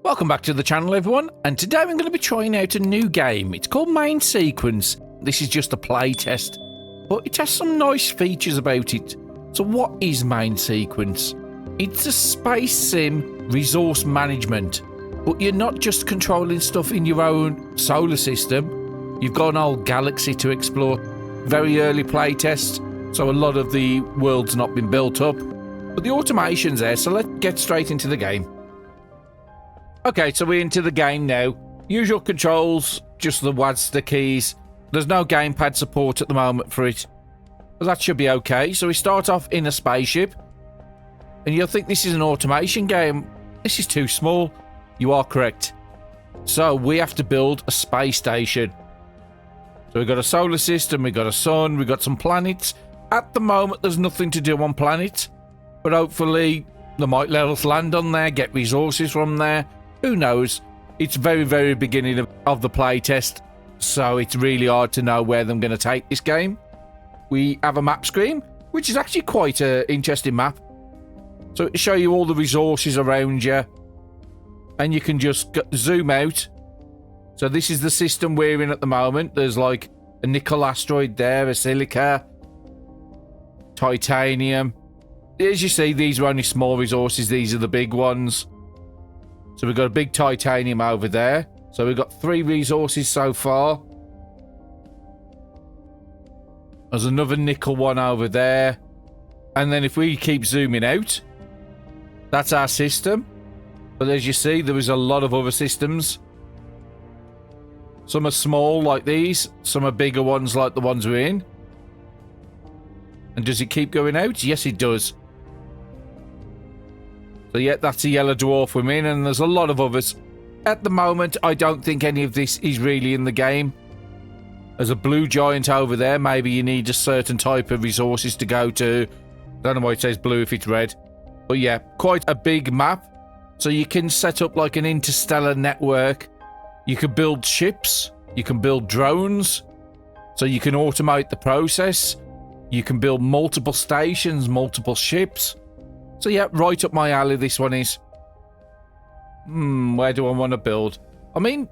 Welcome back to the channel, everyone, and today I'm going to be trying out a new game. It's called Main Sequence. This is just a playtest, but it has some nice features about it. So what is Main Sequence? It's a space sim resource management, but you're not just controlling stuff in your own solar system. You've got an whole galaxy to explore. Very early playtest, so a lot of the world's not been built up, but the automation's there, so let's get straight into the game. Okay, so we're into the game now. Usual controls, just the WASD keys. There's no gamepad support at the moment for it, but that should be okay. So we start off in a spaceship, and you'll think this is an automation game. This is too small. You are correct. So we have to build a space station. So we've got a solar system, we've got a sun, we've got some planets. At the moment, there's nothing to do on planets, but hopefully they might let us land on there, get resources from there. Who knows? It's very, very beginning of the playtest, so it's really hard to know where I'm going to take this game. We have a map screen, which is actually quite an interesting map. So it'll show you all the resources around you, and you can just zoom out. So this is the system we're in at the moment. There's like a nickel asteroid there, a silica, titanium. As you see, these are only small resources. These are the big ones. So we've got a big titanium over there. So we've got 3 resources so far. There's another nickel one over there. And then if we keep zooming out, that's our system. But as you see, there is a lot of other systems. Some are small like these. Some are bigger ones like the ones we're in. And does it keep going out? Yes, it does. So yeah, that's a yellow dwarf we're in, and there's a lot of others. At the moment, I don't think any of this is really in the game. There's a blue giant over there. Maybe you need a certain type of resources to go to. Don't know why it says blue if it's red. But yeah, quite a big map. So you can set up like an interstellar network. You can build ships. You can build drones. So you can automate the process. You can build multiple stations, multiple ships. So yeah, right up my alley this one is. Where do I want to build? I mean,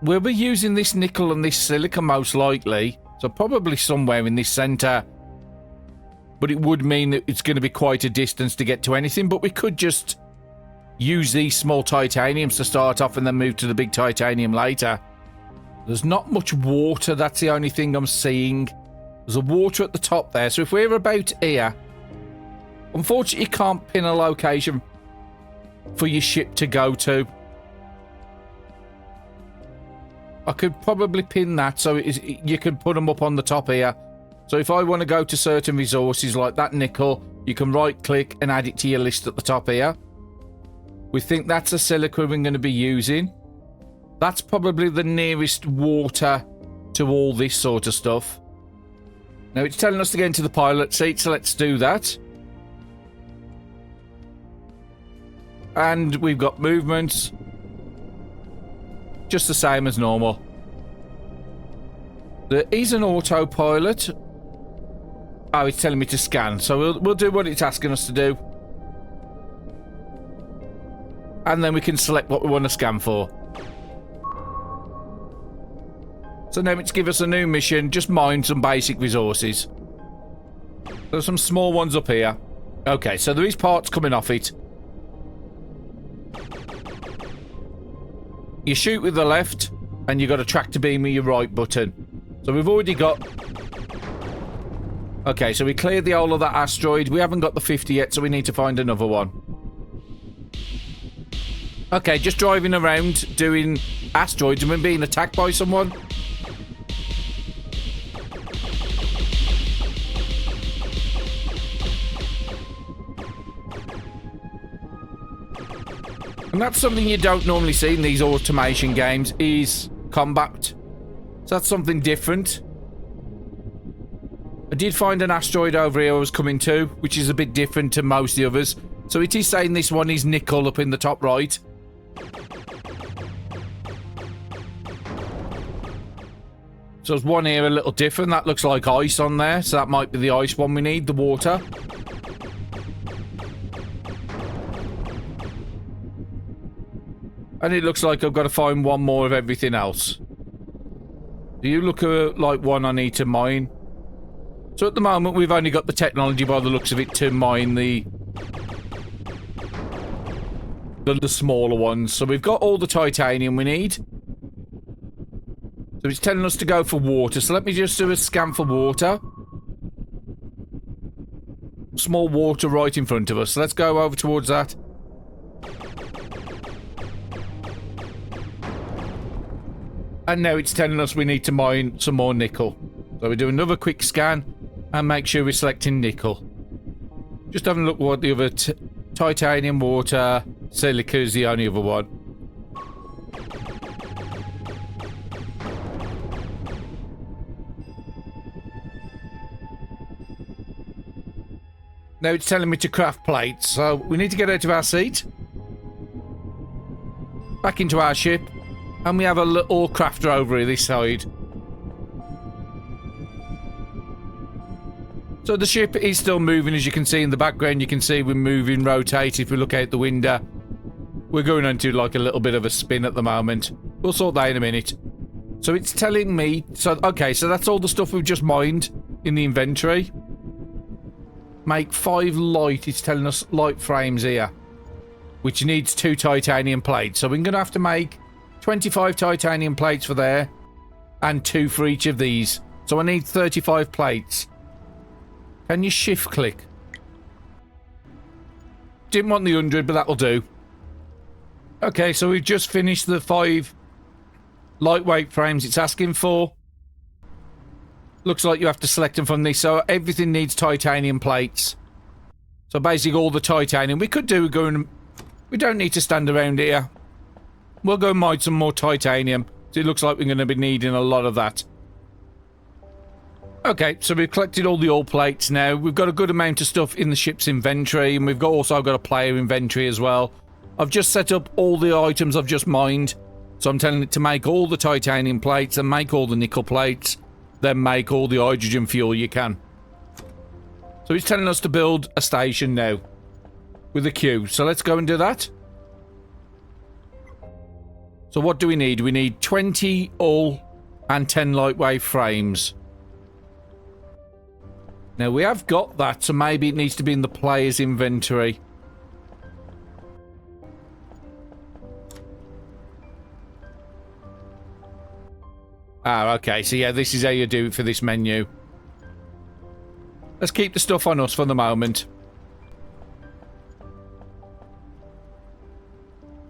we'll be using this nickel and this silica most likely. So probably somewhere in this centre. But it would mean that it's going to be quite a distance to get to anything. But we could just use these small titaniums to start off and then move to the big titanium later. There's not much water. That's the only thing I'm seeing. There's a water at the top there. So if we're about here, unfortunately, you can't pin a location for your ship to go to. I could probably pin that so you can put them up on the top here. So if I want to go to certain resources like that nickel, you can right-click and add it to your list at the top here. We think that's a silica we're going to be using. That's probably the nearest water to all this sort of stuff. Now it's telling us to get into the pilot seat, so let's do that. And we've got movements. Just the same as normal. There is an autopilot. Oh, it's telling me to scan. So we'll do what it's asking us to do. And then we can select what we want to scan for. So now it's give us a new mission. Just mine some basic resources. There's some small ones up here. Okay, so there is parts coming off it. You shoot with the left, and you got a tractor beam with your right button. So we've already got... Okay, so we cleared the whole of that asteroid. We haven't got the 50 yet, so we need to find another one. Okay, just driving around, doing asteroids, and we're being attacked by someone. And that's something you don't normally see in these automation games, is combat. So that's something different. I did find an asteroid over here I was coming to, which is a bit different to most of the others. So it is saying this one is nickel up in the top right. So there's one here a little different. That looks like ice on there. So that might be the ice one we need, the water. And it looks like I've got to find one more of everything else. Do you look like one I need to mine? So at the moment, we've only got the technology by the looks of it to mine the smaller ones. So we've got all the titanium we need. So it's telling us to go for water. So let me just do a scan for water. Small water right in front of us. So let's go over towards that. And now it's telling us we need to mine some more nickel. So we do another quick scan and make sure we're selecting nickel. Just having a look what the other titanium, water, silica is the only other one. Now it's telling me to craft plates, so we need to get out of our seat. Back into our ship. And we have a little crafter over here this side. So the ship is still moving, as you can see in the background. You can see we're moving, rotating. If we look out the window, we're going into like a little bit of a spin at the moment. We'll sort that in a minute. So it's telling me... So, okay, so that's all the stuff we've just mined in the inventory. Make 5 light. It's telling us light frames here. Which needs 2 titanium plates. So we're going to have to make 25 titanium plates for there. And 2 for each of these. So I need 35 plates. Can you shift click? Didn't want the 100, but that'll do. Okay, so we've just finished the 5 lightweight frames it's asking for. Looks like you have to select them from this, so everything needs titanium plates. So basically all the titanium. We could do going... We don't need to stand around here. We'll go mine some more titanium. So it looks like we're going to be needing a lot of that. Okay, so we've collected all the oil plates now. We've got a good amount of stuff in the ship's inventory, and we've also got a player inventory as well. I've just set up all the items I've just mined. So I'm telling it to make all the titanium plates and make all the nickel plates. Then make all the hydrogen fuel you can. So it's telling us to build a station now. With a queue. So let's go and do that. So what do we need? We need 20 oil and 10 lightweight frames. Now, we have got that, so maybe it needs to be in the player's inventory. Ah, okay. So, yeah, this is how you do it for this menu. Let's keep the stuff on us for the moment.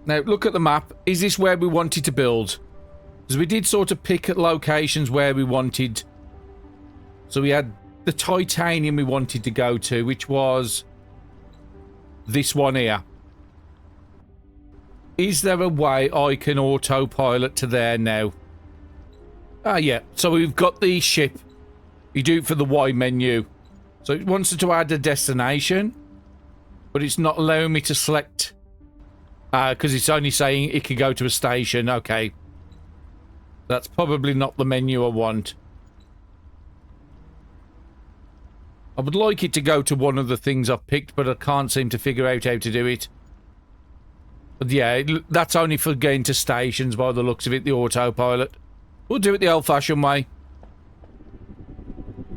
Now, look at the map. Is this where we wanted to build? Because we did sort of pick at locations where we wanted. So, we had the titanium we wanted to go to, which was this one here. Is there a way I can autopilot to there now? Ah, yeah. So we've got the ship. You do it for the Y menu. So it wants to add a destination, but it's not allowing me to select because it's only saying it can go to a station. Okay. That's probably not the menu I want. I would like it to go to one of the things I've picked, but I can't seem to figure out how to do it. But yeah, that's only for getting to stations by the looks of it, the autopilot. We'll do it the old-fashioned way.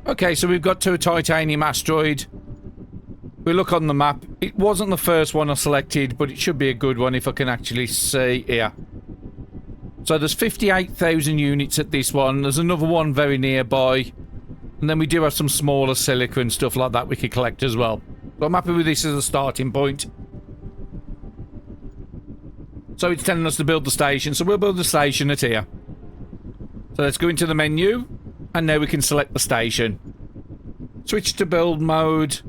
Okay, so we've got to a titanium asteroid. We look on the map. It wasn't the first one I selected, but it should be a good one if I can actually see here. So there's 58,000 units at this one. There's another one very nearby. And then we do have some smaller silica and stuff like that we could collect as well. So I'm happy with this as a starting point. So it's telling us to build the station. So we'll build the station at here. So let's go into the menu. And now we can select the station. Switch to build mode.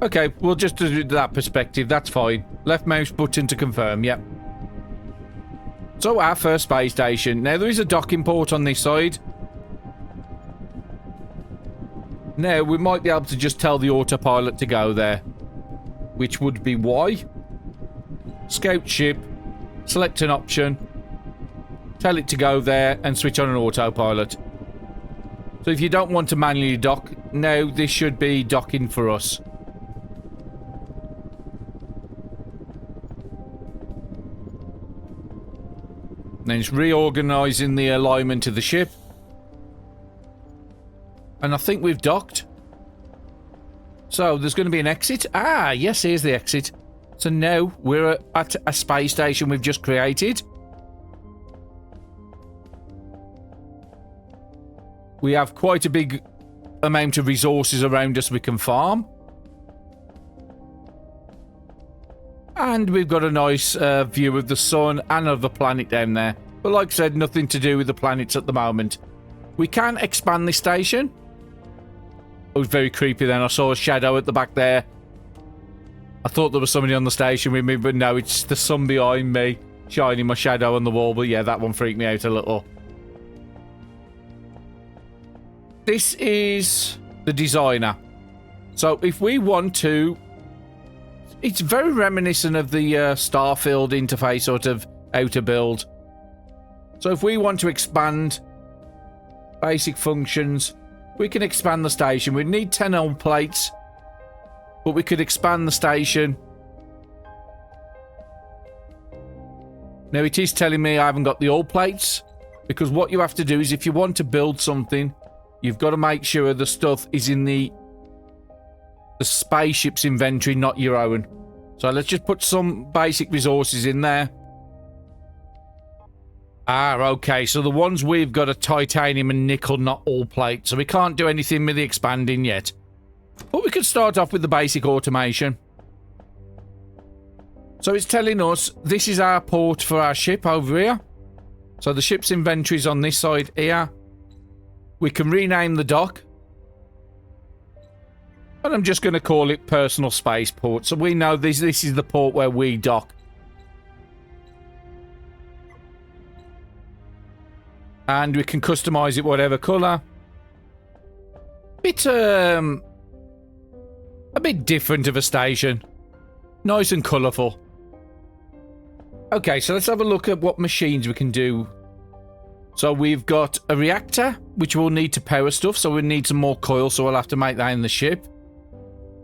Okay, we'll just do that perspective. That's fine. Left mouse button to confirm. Yep. So our first space station. Now there is a docking port on this side. Now we might be able to just tell the autopilot to go there. Which would be Y. Scout ship. Select an option. Tell it to go there and switch on an autopilot. So if you don't want to manually dock, now this should be docking for us. Then it's reorganising the alignment of the ship. And I think we've docked. So there's going to be an exit. Ah, yes, here's the exit. So now we're at a space station we've just created. We have quite a big amount of resources around us we can farm. And we've got a nice view of the sun and of the planet down there. But like I said, nothing to do with the planets at the moment. We can expand this station. It was very creepy then. I saw a shadow at the back there. I thought there was somebody on the station with me, but no, it's the sun behind me shining my shadow on the wall. But yeah, that one freaked me out a little. This is the designer. So if we want to... It's very reminiscent of the Starfield interface sort of outer build. So if we want to expand basic functions, we can expand the station. We need 10 old plates, but we could expand the station. Now it is telling me I haven't got the old plates, because what you have to do is if you want to build something, you've got to make sure the stuff is in the spaceship's inventory, not your own. So let's just put some basic resources in there. Ah, okay. So the ones we've got are titanium and nickel, not all plate. So we can't do anything with the expanding yet. But we could start off with the basic automation. So it's telling us this is our port for our ship over here. So the ship's inventory is on this side here. We can rename the dock. And I'm just going to call it personal spaceport. So we know this is the port where we dock. And we can customize it whatever colour. A bit different of a station. Nice and colourful. Okay, so let's have a look at what machines we can do. So we've got a reactor, which we'll need to power stuff. So we need some more coil, so we'll have to make that in the ship.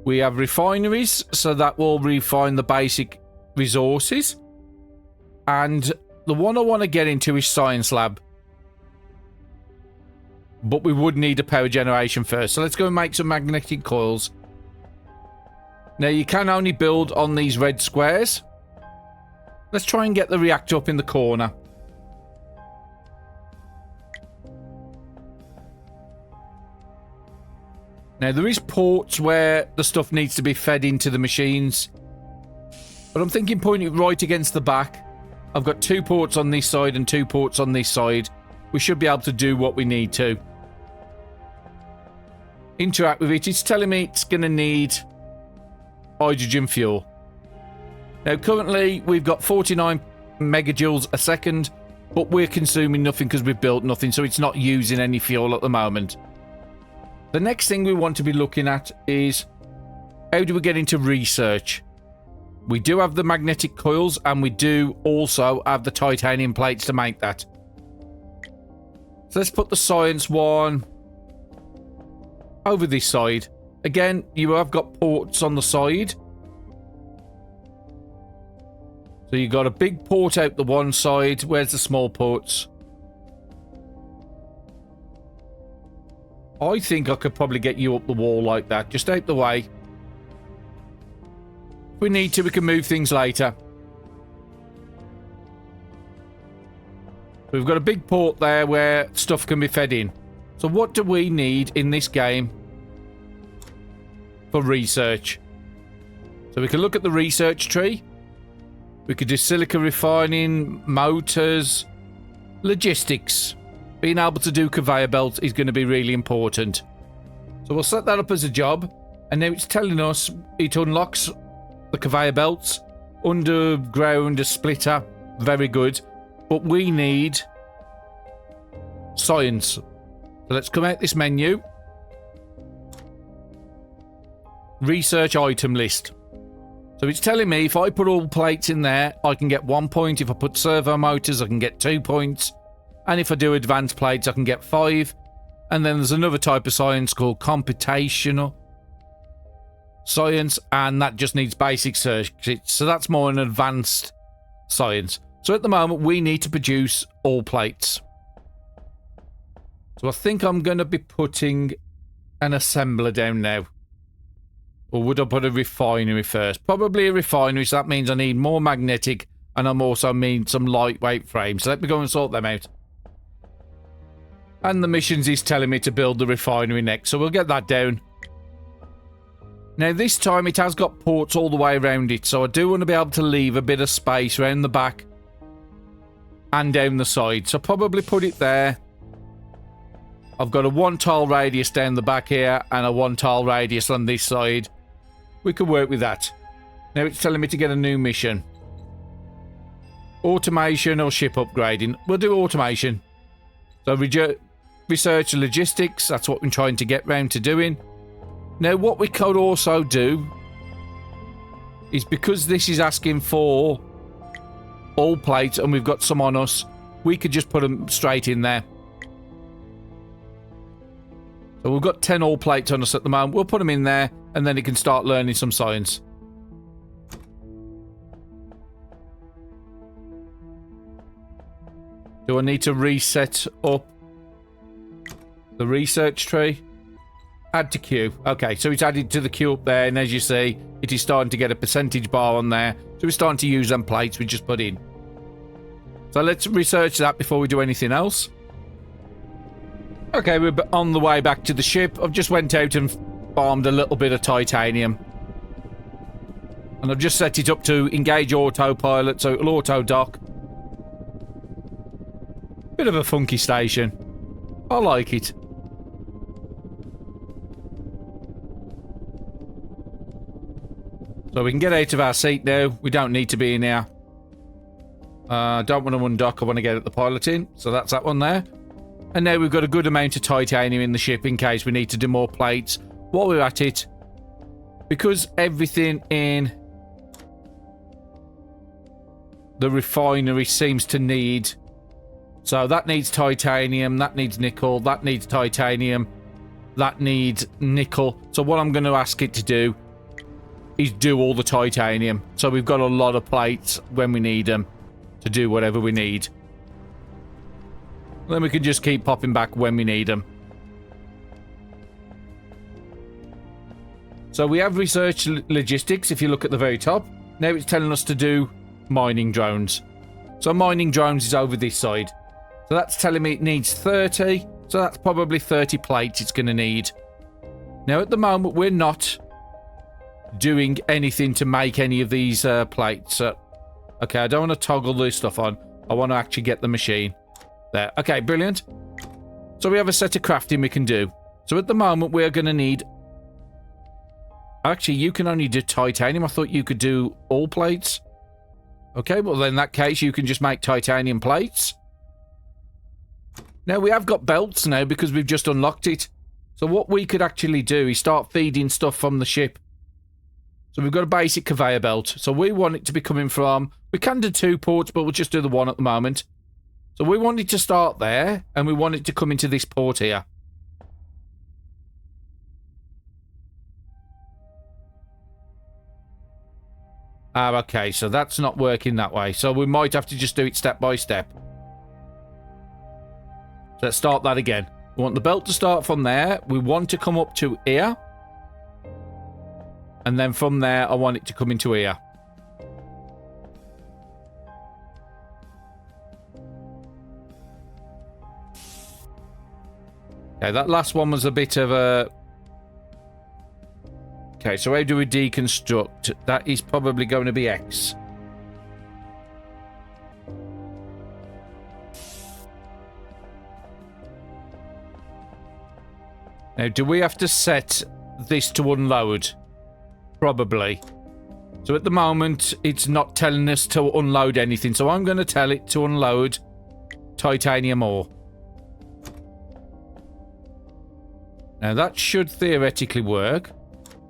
We have refineries, so that will refine the basic resources. And the one I want to get into is Science Lab. But we would need a power generation first. So let's go and make some magnetic coils. Now, you can only build on these red squares. Let's try and get the reactor up in the corner. Now, there is ports where the stuff needs to be fed into the machines. But I'm thinking pointing it right against the back. I've got 2 ports on this side and 2 ports on this side. We should be able to do what we need to. Interact with it. It's telling me it's going to need hydrogen fuel. Now, currently, we've got 49 megajoules a second, but we're consuming nothing because we've built nothing, so it's not using any fuel at the moment. The next thing we want to be looking at is how do we get into research? We do have the magnetic coils, and we do also have the titanium plates to make that. So let's put the science one over this side. Again, you have got ports on the side. So you've got a big port out the one side. Where's the small ports? I think I could probably get you up the wall like that. Just out the way. If we need to, we can move things later. We've got a big port there where stuff can be fed in. So what do we need in this game for research? So we can look at the research tree. We could do silica refining, motors, logistics. Being able to do conveyor belts is going to be really important. So we'll set that up as a job. And now it's telling us it unlocks the conveyor belts. Underground, a splitter. Very good. But we need science. So let's come out this menu. Research item list. So it's telling me if I put all plates in there, I can get 1 point. If I put servo motors, I can get 2 points. And if I do advanced plates, I can get 5. And then there's another type of science called computational science. And that just needs basic circuits. So that's more an advanced science. So at the moment, we need to produce all plates. So I think I'm going to be putting an assembler down now. Or would I put a refinery first? Probably a refinery, so that means I need more magnetic, and I'm also need some lightweight frames. So let me go and sort them out. And the missions is telling me to build the refinery next, so we'll get that down. Now this time it has got ports all the way around it, so I do want to be able to leave a bit of space around the back and down the side. So probably put it there. I've got a 1 tile radius down the back here and a 1 tile radius on this side. We can work with that. Now it's telling me to get a new mission. Automation or ship upgrading. We'll do automation. So research logistics. That's what we're trying to get round to doing. Now what we could also do is, because this is asking for all plates and we've got some on us, we could just put them straight in there. So we've got 10 all plates on us at the moment. We'll put them in there and then it can start learning some science. Do I need to reset up the research tree? Add to queue. Okay, so it's added to the queue up there, and as you see, it is starting to get a percentage bar on there. So we're starting to use them plates we just put in. So let's research that before we do anything else. Okay, we're on the way back to the ship. I've just went out and farmed a little bit of titanium. And I've just set it up to engage autopilot, so it'll auto-dock. Bit of a funky station. I like it. So we can get out of our seat now. We don't need to be in here. Don't want to undock. I want to get at the piloting. So that's that one there. And now we've got a good amount of titanium in the ship in case we need to do more plates. While we're at it, because everything in the refinery seems to need... So that needs titanium, that needs nickel, that needs titanium, that needs nickel. So what I'm going to ask it to do is do all the titanium. So we've got a lot of plates when we need them to do whatever we need. Then we can just keep popping back when we need them. So we have research logistics, if you look at the very top. Now it's telling us to do mining drones. So mining drones is over this side. So that's telling me it needs 30. So that's probably 30 plates it's going to need. Now at the moment we're not doing anything to make any of these plates. Okay, I don't want to toggle this stuff on. I want to actually get the machine. There. Okay, brilliant. So we have a set of crafting we can do. So at the moment we're going to need... Actually, you can only do titanium. I thought you could do all plates. Okay, well then in that case you can just make titanium plates. Now we have got belts now because we've just unlocked it. So what we could actually do is start feeding stuff from the ship. So we've got a basic conveyor belt. So we want it to be coming from... We can do 2 ports, but we'll just do the 1 at the moment. So we want it to start there, and we want it to come into this port here. Ah, okay, so that's not working that way. So we might have to just do it step by step. So let's start that again. We want the belt to start from there. We want to come up to here. And then from there, I want it to come into here. Okay, that last one was a bit of a... Okay, so how do we deconstruct? That is probably going to be X. Now, do we have to set this to unload? Probably. So at the moment, it's not telling us to unload anything. So I'm going to tell it to unload titanium ore. Now, that should theoretically work.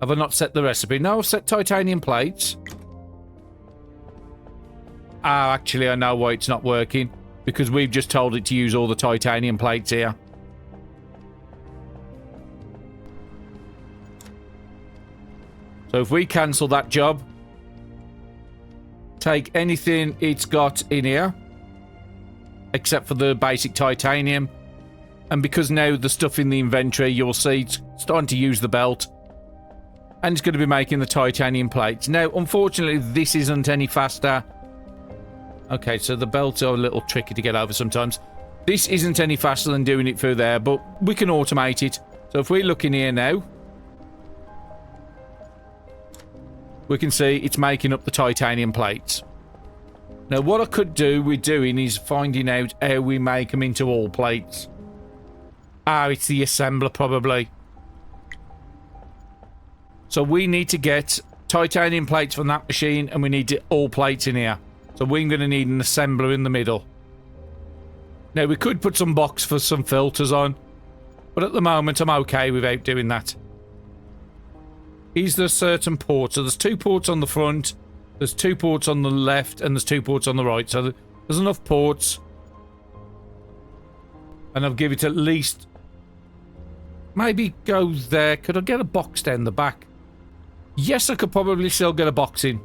Have I not set the recipe? No, I've set titanium plates. Ah, actually, I know why it's not working. Because we've just told it to use all the titanium plates here. So if we cancel that job, take anything it's got in here, except for the basic titanium. And because now the stuff in the inventory, you'll see it's starting to use the belt. And it's going to be making the titanium plates. Now, unfortunately, this isn't any faster. Okay, so the belts are a little tricky to get over sometimes. This isn't any faster than doing it through there, but we can automate it. So if we look in here now, we can see it's making up the titanium plates. Now, what I could do with doing is finding out how we make them into all plates. Ah, it's the assembler, probably. So we need to get titanium plates from that machine, and we need all plates in here. So we're going to need an assembler in the middle. Now, we could put some box for some filters on, but at the moment, I'm okay without doing that. Is there certain ports? So there's 2 ports on the front, there's 2 ports on the left, and there's 2 ports on the right. So there's enough ports. And I'll give it at least... Maybe go there. Could I get a box down the back? Yes, I could probably still get a box in.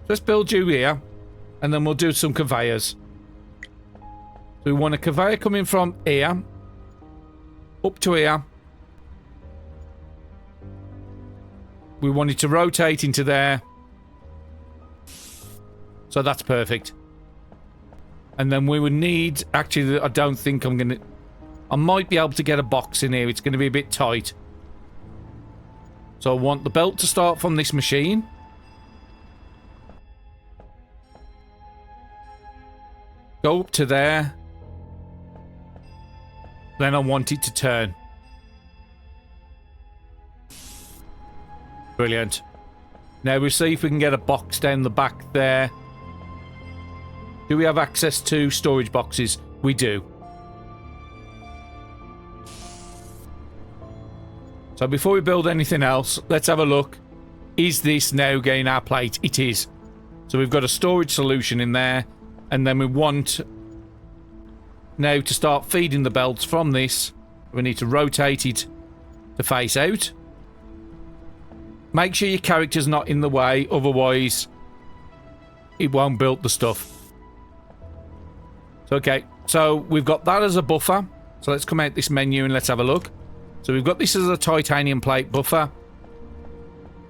Let's build you here, and then we'll do some conveyors. So we want a conveyor coming from here, up to here. We want it to rotate into there. So that's perfect. And then we would need... Actually, I don't think I'm going to... I might be able to get a box in here. It's going to be a bit tight. So I want the belt to start from this machine. Go up to there. Then I want it to turn. Brilliant. Now we'll see if we can get a box down the back there. Do we have access to storage boxes? We do. So before we build anything else, let's have a look. Is this now getting our plate? It is. So we've got a storage solution in there. And then we want now to start feeding the belts from this. We need to rotate it to face out. Make sure your character's not in the way, otherwise it won't build the stuff. So, okay, so we've got that as a buffer. So let's come out this menu and let's have a look. So we've got this as a titanium plate buffer.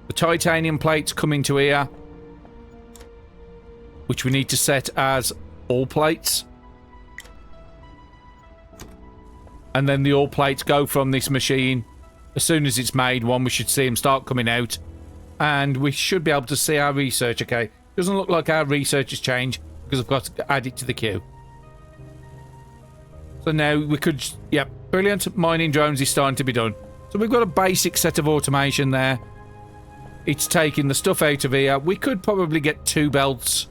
The titanium plates come into here, which we need to set as all plates. And then the all plates go from this machine. As soon as it's made one, we should see them start coming out. And we should be able to see our research. Okay, doesn't look like our research has changed because I've got to add it to the queue. So now we could... Yep, brilliant. Mining drones is starting to be done. So we've got a basic set of automation there. It's taking the stuff out of here. We could probably get 2 belts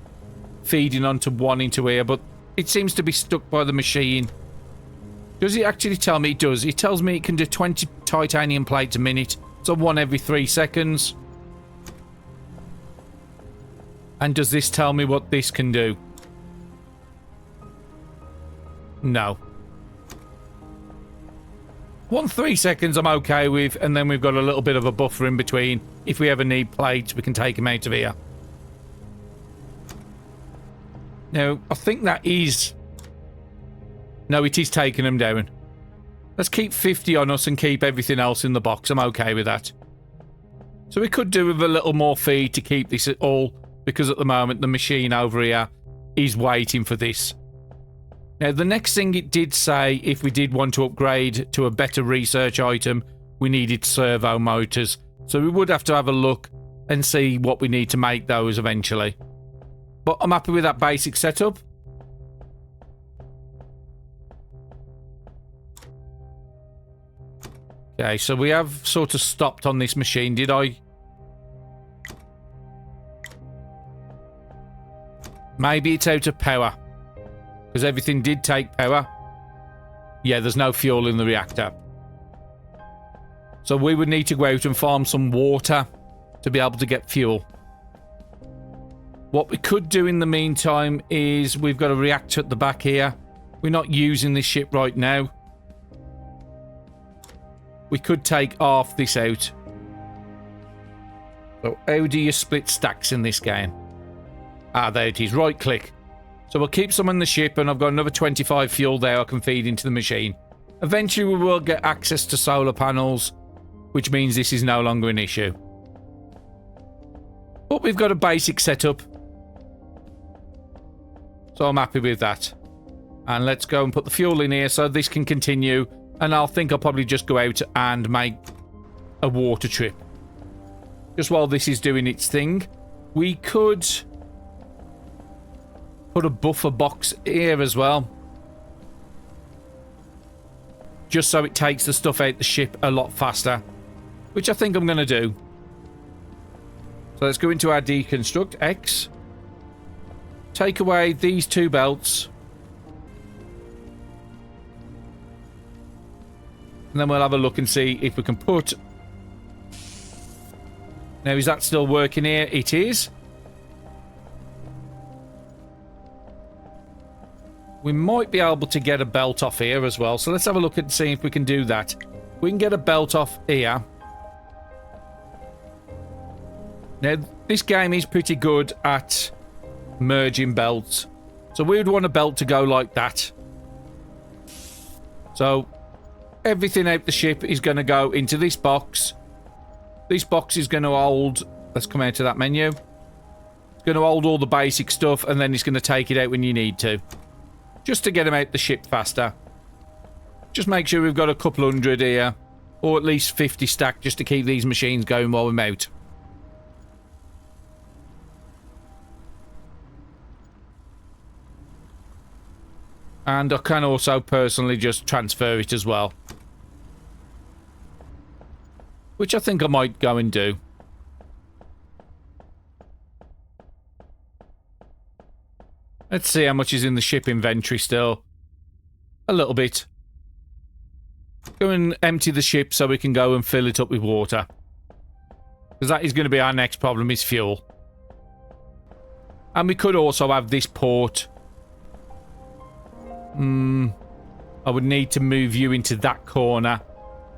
feeding onto one into here, but it seems to be stuck by the machine. Does it actually tell me it does? It tells me it can do 20 titanium plates a minute. So 1 every 3 seconds. And does this tell me what this can do? No. 1 3 seconds I'm okay with, and then we've got a little bit of a buffer in between. If we ever need plates, we can take them out of here. Now, I think that is... No, it is taking them down. Let's keep 50 on us and keep everything else in the box. I'm okay with that. So we could do with a little more feed to keep this at all, because at the moment the machine over here is waiting for this. Now, the next thing it did say, if we did want to upgrade to a better research item, we needed servo motors. So we would have to have a look and see what we need to make those eventually. But I'm happy with that basic setup. Okay, so we have sort of stopped on this machine, did I? Maybe it's out of power. Because everything did take power. Yeah, there's no fuel in the reactor. So we would need to go out and farm some water to be able to get fuel. What we could do in the meantime is we've got a reactor at the back here. We're not using this ship right now. We could take half this out. So how do you split stacks in this game? Ah, there it is. Right click. So we'll keep some on the ship, and I've got another 25 fuel there I can feed into the machine. Eventually we will get access to solar panels, which means this is no longer an issue. But we've got a basic setup, so I'm happy with that. And let's go and put the fuel in here so this can continue. And I'll probably just go out and make a water trip. Just while this is doing its thing. We could put a buffer box here as well. Just so it takes the stuff out the ship a lot faster. Which I think I'm going to do. So let's go into our deconstruct. X. Take away these two belts. And then we'll have a look and see if we can put... Now, is that still working here? It is. We might be able to get a belt off here as well. So let's have a look and see if we can do that. We can get a belt off here. Now, this game is pretty good at merging belts. So we would want a belt to go like that. So everything out the ship is going to go into this box. This box is going to hold... Let's come out of that menu. It's going to hold all the basic stuff, and then it's going to take it out when you need to. Just to get them out the ship faster. Just make sure we've got a couple hundred here. Or at least 50 stacked, just to keep these machines going while we're out. And I can also personally just transfer it as well. Which I think I might go and do. Let's see how much is in the ship inventory still. A little bit. Go and empty the ship so we can go and fill it up with water. Because that is going to be our next problem, is fuel. And we could also have this port. I would need to move you into that corner.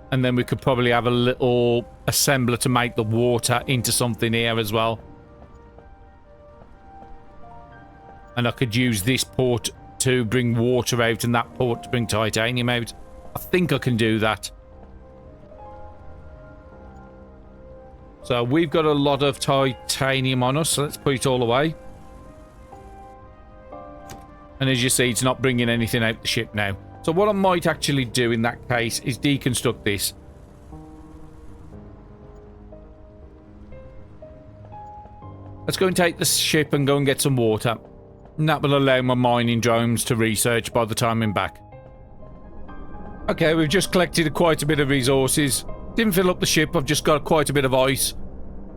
And then we could probably have a little assembler to make the water into something here as well. And I could use this port to bring water out and that port to bring titanium out. I think I can do that. So we've got a lot of titanium on us, so let's put it all away. And as you see, it's not bringing anything out the ship now. So what I might actually do in that case is deconstruct this. Let's go and take the ship and go and get some water. And that will allow my mining drones to research by the time I'm back. Okay, we've just collected quite a bit of resources. Didn't fill up the ship, I've just got quite a bit of ice.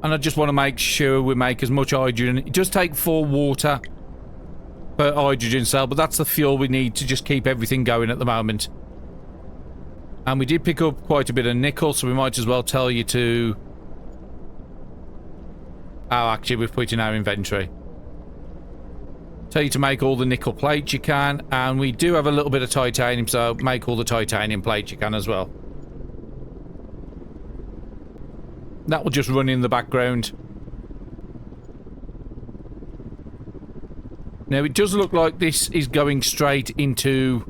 And I just want to make sure we make as much hydrogen. It does take 4 water per hydrogen cell, but that's the fuel we need to just keep everything going at the moment. And we did pick up quite a bit of nickel, so we might as well tell you to... Oh, actually, we've put in our inventory. Tell you to make all the nickel plates you can, and we do have a little bit of titanium, so make all the titanium plates you can as well. That will just run in the background. Now, it does look like this is going straight into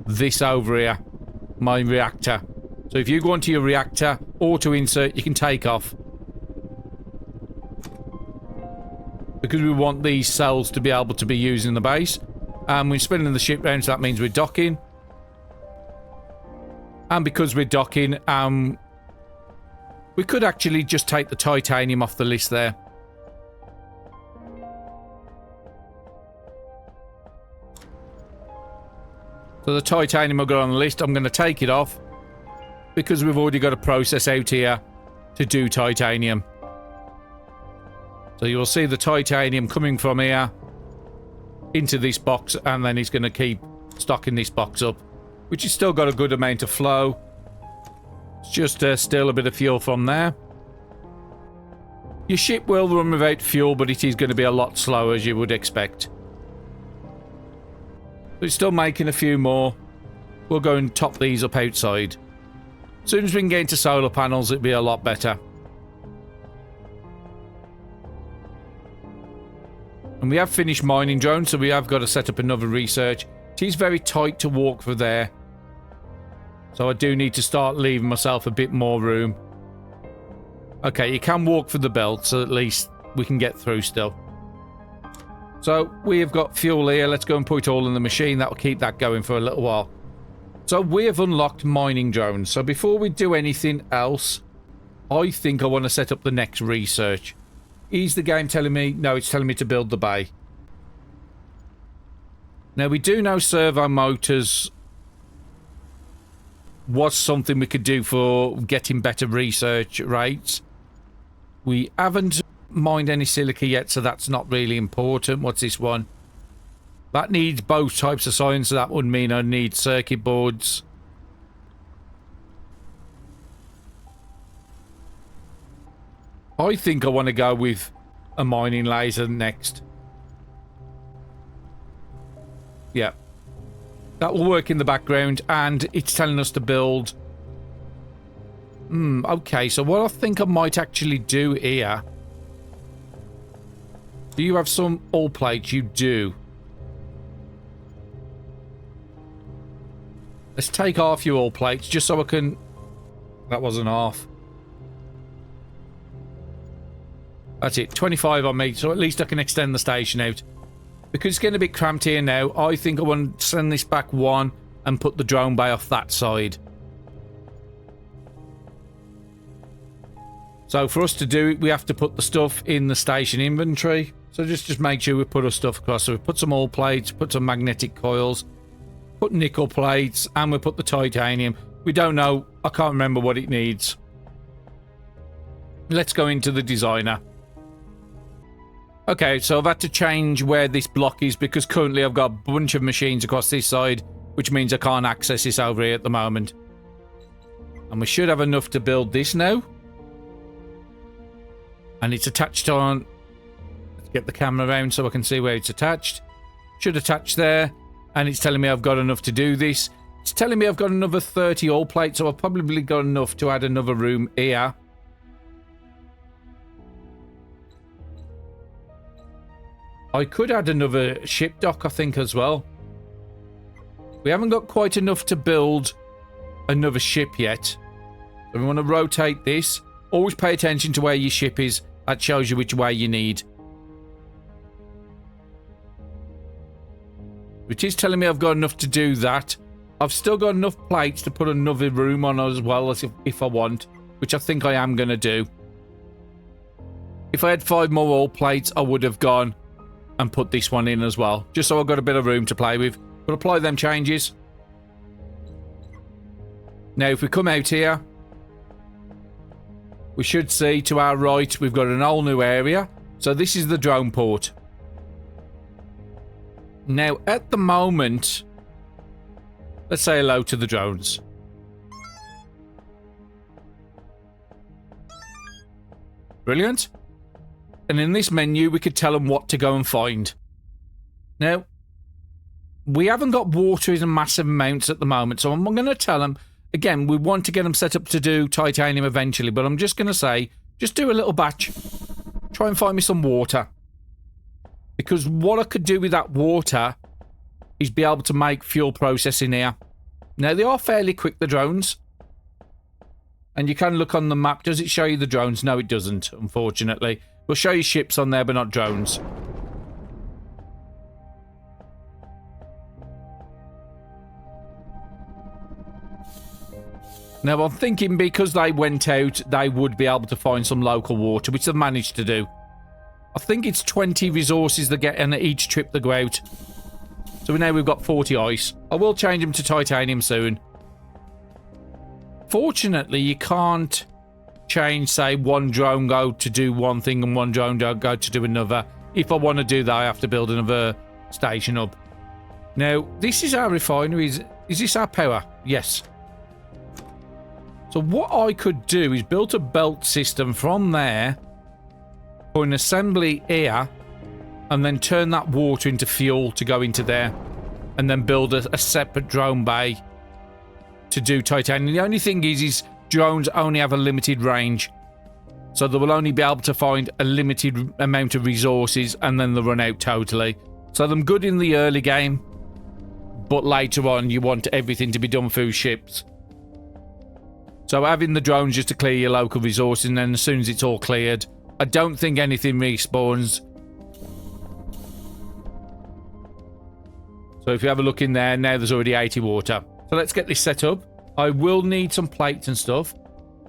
this over here, my reactor. So if you go onto your reactor, auto insert, you can take off. Because we want these cells to be able to be used in the base. And we're spinning the ship round, so that means we're docking. And because we're docking, we could actually just take the titanium off the list there. So the titanium I've got on the list, I'm going to take it off. Because we've already got a process out here to do titanium. So you'll see the titanium coming from here into this box, and then it's going to keep stocking this box up, which has still got a good amount of flow. It's just still a bit of fuel from there. Your ship will run without fuel, but it is going to be a lot slower, as you would expect. But it's still making a few more. We'll go and top these up outside. As soon as we can get into solar panels, it'll be a lot better. And we have finished mining drones, so we have got to set up another research. It is very tight to walk for there. So I do need to start leaving myself a bit more room. Okay, you can walk for the belt, so at least we can get through still. So we have got fuel here. Let's go and put it all in the machine. That will keep that going for a little while. So we have unlocked mining drones. So before we do anything else, I think I want to set up the next research. Is the game telling me? No, it's telling me to build the bay. Now, we do know servo motors was something we could do for getting better research rates. We haven't mined any silica yet, so that's not really important. What's this one? That needs both types of science, so that would mean I need circuit boards. I think I want to go with a mining laser next. Yeah. That will work in the background, and it's telling us to build. Okay, so what I think I might actually do here. Do you have some all plates? You do. Let's take half your all plates, just so I can... That wasn't half. That's it, 25 on me, so at least I can extend the station out. Because it's getting a bit cramped here now, I think I want to send this back one and put the drone bay off that side. So for us to do it, we have to put the stuff in the station inventory. So just make sure we put our stuff across. So we put some all plates, put some magnetic coils, put nickel plates, and we put the titanium. We don't know, I can't remember what it needs. Let's go into the designer. Okay, so I've had to change where this block is because currently I've got a bunch of machines across this side, which means I can't access this over here at the moment. And we should have enough to build this now. And it's attached on... Let's get the camera around so I can see where it's attached. Should attach there. And it's telling me I've got enough to do this. It's telling me I've got another 30 all plates, so I've probably got enough to add another room here. I could add another ship dock, I think, as well. We haven't got quite enough to build another ship yet. So we want to rotate this. Always pay attention to where your ship is. That shows you which way you need. Which is telling me I've got enough to do that. I've still got enough plates to put another room on as well as if I want. Which I think I am going to do. If I had 5 more all plates, I would have gone and put this one in as well, just so I've got a bit of room to play with. But apply them changes. Now if we come out here, we should see to our right we've got an whole new area. So this is the drone port. Now at the moment, let's say hello to the drones. Brilliant. And in this menu, we could tell them what to go and find. Now, we haven't got water in massive amounts at the moment, so I'm going to tell them, again, we want to get them set up to do titanium eventually, but I'm just going to say, just do a little batch. Try and find me some water. Because what I could do with that water is be able to make fuel processing here. Now, they are fairly quick, the drones. And you can look on the map. Does it show you the drones? No, it doesn't, unfortunately. We'll show you ships on there, but not drones. Now, I'm thinking because they went out, they would be able to find some local water, which they've managed to do. I think it's 20 resources they get on each trip they go out. So now we've got 40 ice. I will change them to titanium soon. Fortunately, you can't change, say, one drone go to do one thing and one drone go to do another. If I want to do that, I have to build another station up. Now, this is our refinery. Is this our power? Yes. So what I could do is build a belt system from there for an assembly here and then turn that water into fuel to go into there and then build a separate drone bay to do titanium. The only thing is drones only have a limited range. So they will only be able to find a limited amount of resources and then they'll run out totally. So them good in the early game, but later on you want everything to be done through ships. So having the drones just to clear your local resources, and then as soon as it's all cleared, I don't think anything respawns. So if you have a look in there, now there's already 80 water. So let's get this set up. I will need some plates and stuff.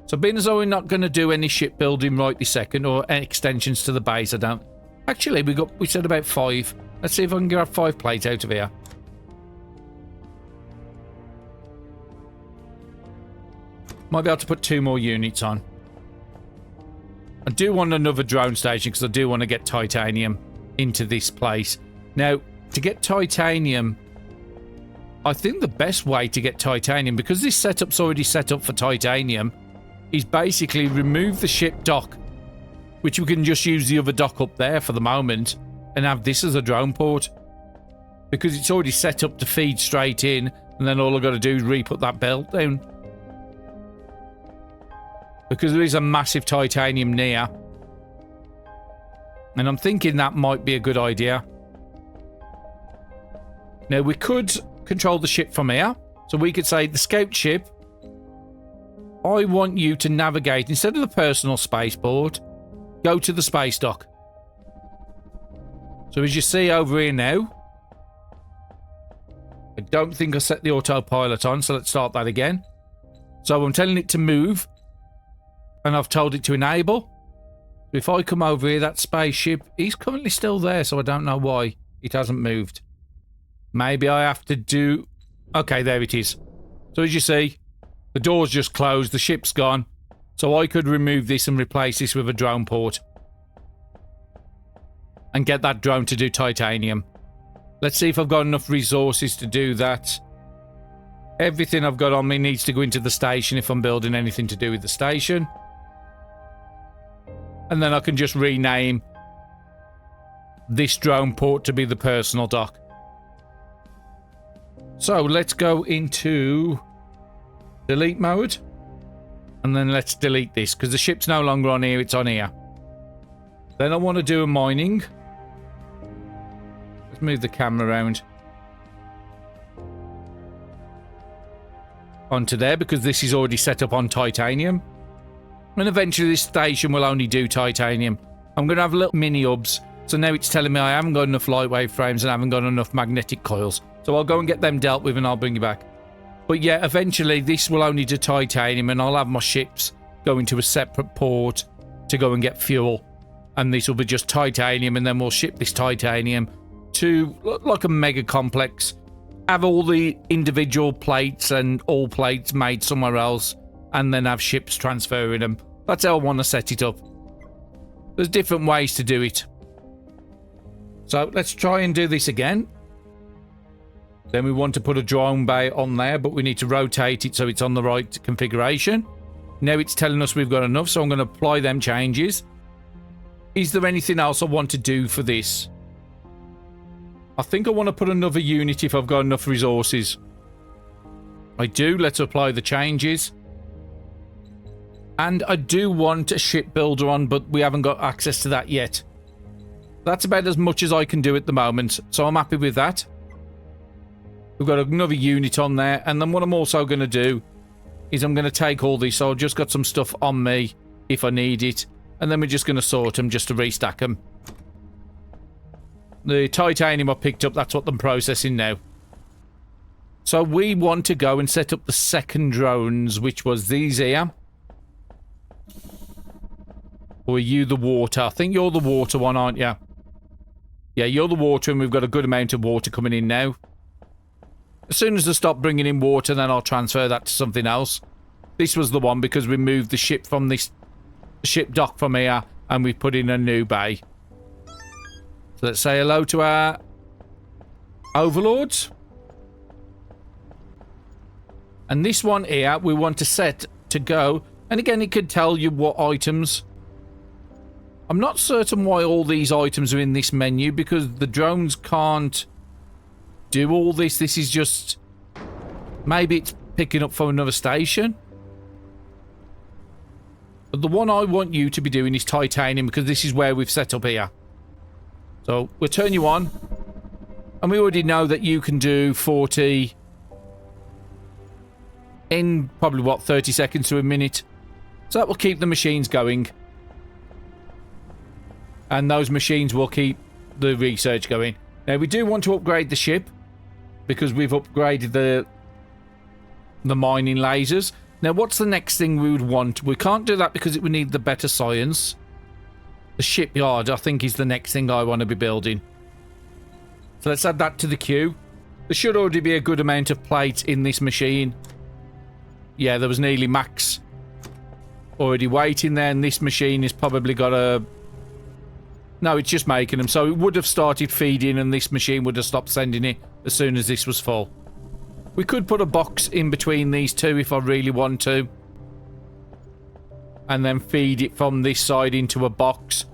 So being as though we're not going to do any shipbuilding right this second, or extensions to the base, I don't. Actually, we said about 5. Let's see if I can grab 5 plates out of here. Might be able to put 2 more units on. I do want another drone station because I do want to get titanium into this place. Now, to get titanium, I think the best way to get titanium, because this setup's already set up for titanium, is basically remove the ship dock, which we can just use the other dock up there for the moment, and have this as a drone port. Because it's already set up to feed straight in, and then all I've got to do is re-put that belt down. Because there is a massive titanium near. And I'm thinking that might be a good idea. Now, we could control the ship from here. So we could say, the scout ship, I want you to navigate, instead of the personal spaceport, go to the space dock. So as you see over here now, I don't think I set the autopilot on, so let's start that again. So I'm telling it to move, and I've told it to enable. If I come over here, that spaceship is currently still there, so I don't know why it hasn't moved. Maybe I have to do... Okay, there it is. So as you see, the door's just closed, the ship's gone. So I could remove this and replace this with a drone port. And get that drone to do titanium. Let's see if I've got enough resources to do that. Everything I've got on me needs to go into the station if I'm building anything to do with the station. And then I can just rename this drone port to be the personal dock. So let's go into delete mode. And then let's delete this, because the ship's no longer on here, it's on here. Then I want to do a mining. Let's move the camera around. Onto there, because this is already set up on titanium. And eventually this station will only do titanium. I'm going to have little mini hubs. So now it's telling me I haven't got enough lightweight frames and I haven't got enough magnetic coils. So I'll go and get them dealt with and I'll bring you back. But yeah, eventually this will only do titanium, and I'll have my ships going to a separate port to go and get fuel. And this will be just titanium, and then we'll ship this titanium to like a mega complex. Have all the individual plates and all plates made somewhere else, and then have ships transferring them. That's how I want to set it up. There's different ways to do it. So let's try and do this again. Then we want to put a drone bay on there, but we need to rotate it so it's on the right configuration. Now it's telling us we've got enough, so I'm going to apply them changes. Is there anything else I want to do for this? I think I want to put another unit if I've got enough resources. I do. Let's apply the changes. And I do want a shipbuilder on, but we haven't got access to that yet. That's about as much as I can do at the moment, so I'm happy with that. We've got another unit on there, and then what I'm also going to do is I'm going to take all these, so I've just got some stuff on me if I need it, and then we're just going to sort them just to restack them. The titanium I picked up, that's what I'm processing now. So we want to go and set up the second drones, which was these here. Or are you the water? I think you're the water one, aren't you? Yeah, you're the water, and we've got a good amount of water coming in now. As soon as I stop bringing in water, then I'll transfer that to something else. This was the one because we moved the ship from this ship dock from here, and we put in a new bay. So let's say hello to our overlords. And this one here, we want to set to go. And again, it could tell you what items. I'm not certain why all these items are in this menu, because the drones can't do all this. This is just... Maybe it's picking up from another station. But the one I want you to be doing is titanium, because this is where we've set up here. So we'll turn you on. And we already know that you can do 40 in probably, what, 30 seconds to a minute. So that will keep the machines going. And those machines will keep the research going. Now, we do want to upgrade the ship, because we've upgraded the mining lasers. Now, what's the next thing we would want? We can't do that because it would need the better science. The shipyard, I think, is the next thing I want to be building. So let's add that to the queue. There should already be a good amount of plates in this machine. Yeah, there was nearly max already waiting there, and this machine has probably got a... No, it's just making them. So it would have started feeding, and this machine would have stopped sending it as soon as this was full. We could put a box in between these two if I really want to. And then feed it from this side into a box.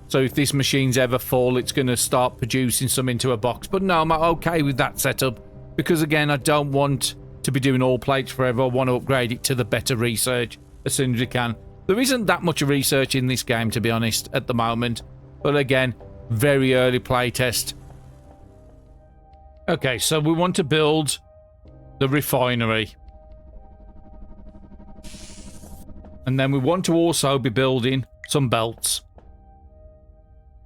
So if this machine's ever full, it's going to start producing some into a box. But no, I'm okay with that setup. Because again, I don't want to be doing all plates forever. I want to upgrade it to the better research as soon as we can. There isn't that much research in this game, to be honest, at the moment. But again, very early playtest. Okay, so we want to build the refinery. And then we want to also be building some belts.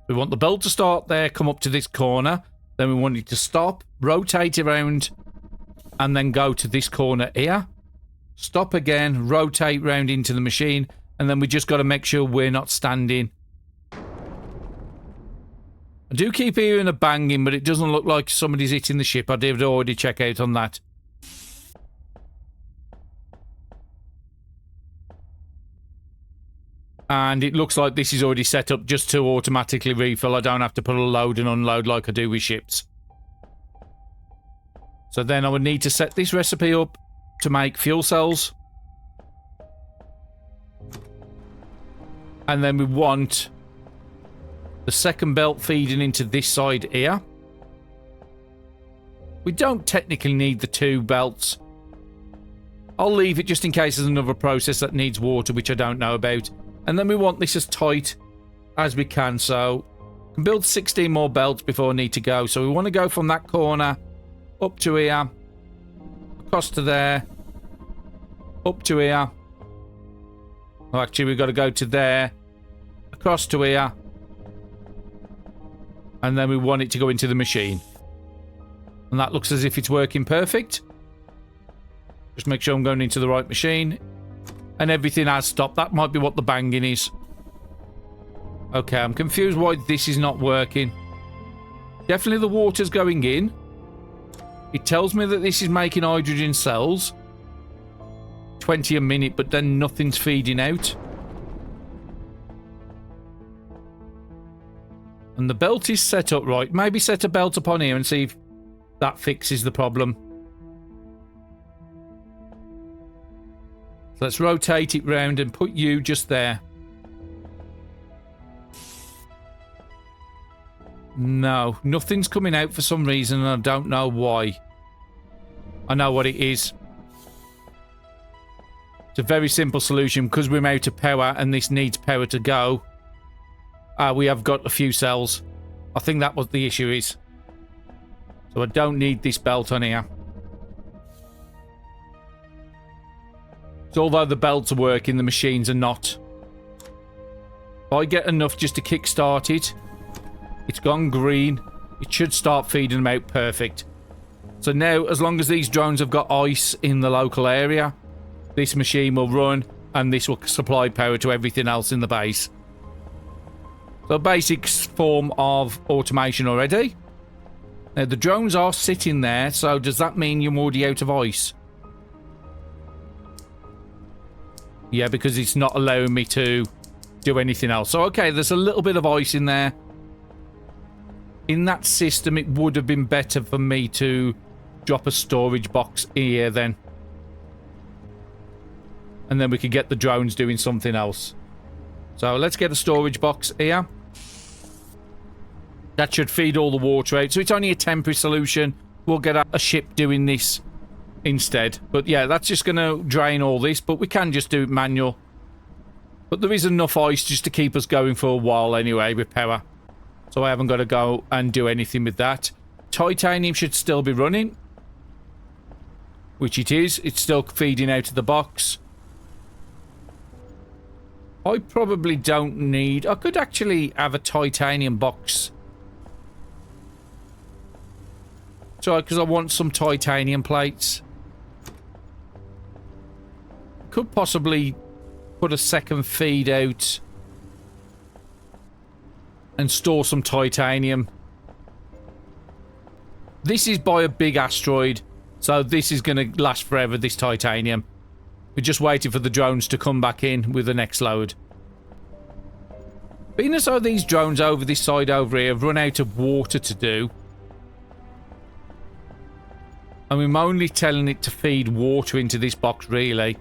We want the belt to start there, come up to this corner. Then we want it to stop, rotate around, and then go to this corner here. Stop again, rotate round into the machine, and then we just got to make sure we're not standing. I do keep hearing a banging, but it doesn't look like somebody's hitting the ship. I did already check out on that. And it looks like this is already set up just to automatically refill. I don't have to put a load and unload like I do with ships. So then I would need to set this recipe up to make fuel cells. And then we want the second belt feeding into this side here. We don't technically need the two belts. I'll leave it just in case there's another process that needs water, which I don't know about. And then we want this as tight as we can. So we can build 16 more belts before I need to go. So we want to go from that corner up to here, across to there, up to here. Oh, actually, we've got to go to there, across to here. And then we want it to go into the machine. And that looks as if it's working perfect. Just make sure I'm going into the right machine. And everything has stopped. That might be what the banging is. Okay, I'm confused why this is not working. Definitely the water's going in. It tells me that this is making hydrogen cells. 20 a minute, but then nothing's feeding out. And the belt is set up right. Maybe set a belt up on here and see if that fixes the problem. So let's rotate it round and put you just there. No, nothing's coming out for some reason and I don't know why. I know what it is. It's a very simple solution because we're out of power and this needs power to go. We have got a few cells. I think that what the issue is. So I don't need this belt on here. So although the belts are working, the machines are not. If I get enough just to kickstart it, it's gone green. It should start feeding them out perfect. So now, as long as these drones have got ice in the local area, this machine will run and this will supply power to everything else in the base. So basic form of automation already. Now the drones are sitting there, so does that mean you're already out of ice? Yeah, because it's not allowing me to do anything else. So okay, there's a little bit of ice in there. In that system, it would have been better for me to drop a storage box here then. And then we could get the drones doing something else. So let's get a storage box here. That should feed all the water out. So it's only a temporary solution. We'll get a ship doing this instead. But yeah, that's just going to drain all this. But we can just do it manual. But there is enough ice just to keep us going for a while anyway with power. So I haven't got to go and do anything with that. Titanium should still be running. Which it is. It's still feeding out of the box. I probably don't need... I could actually have a titanium box. So, because I want some titanium plates. Could possibly put a second feed out and store some titanium. This is by a big asteroid, so this is going to last forever, this titanium. We're just waiting for the drones to come back in with the next load. Being as though these drones over this side over here have run out of water to do, and I'm only telling it to feed water into this box, really.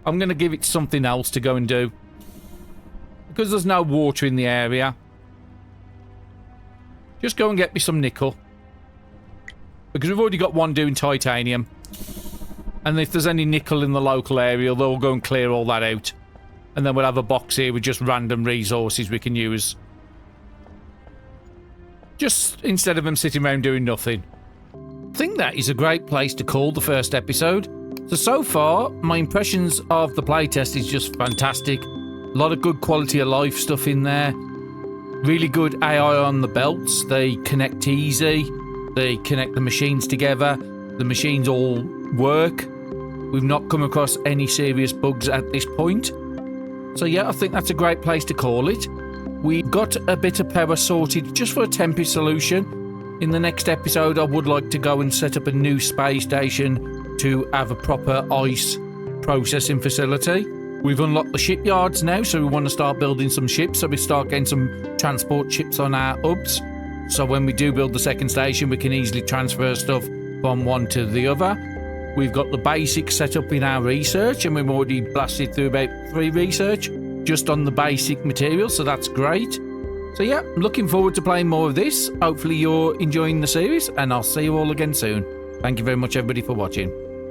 I'm going to give it something else to go and do. Because there's no water in the area. Just go and get me some nickel. Because we've already got one doing titanium. And if there's any nickel in the local area, they'll go and clear all that out. And then we'll have a box here with just random resources we can use. Just instead of them sitting around doing nothing. I think that is a great place to call the first episode. So far, my impressions of the playtest is just fantastic. A lot of good quality of life stuff in there. Really good AI on the belts. They connect easy. They connect the machines together. The machines all work. We've not come across any serious bugs at this point. So yeah, I think that's a great place to call it. We got a bit of power sorted just for a temporary solution. In the next episode, I would like to go and set up a new space station to have a proper ice processing facility. We've unlocked the shipyards now, so we want to start building some ships, so we start getting some transport ships on our hubs. So when we do build the second station, we can easily transfer stuff from one to the other. We've got the basics set up in our research, and we've already blasted through about 3 research just on the basic materials, so that's great. So yeah, I'm looking forward to playing more of this. Hopefully you're enjoying the series, and I'll see you all again soon. Thank you very much, everybody, for watching.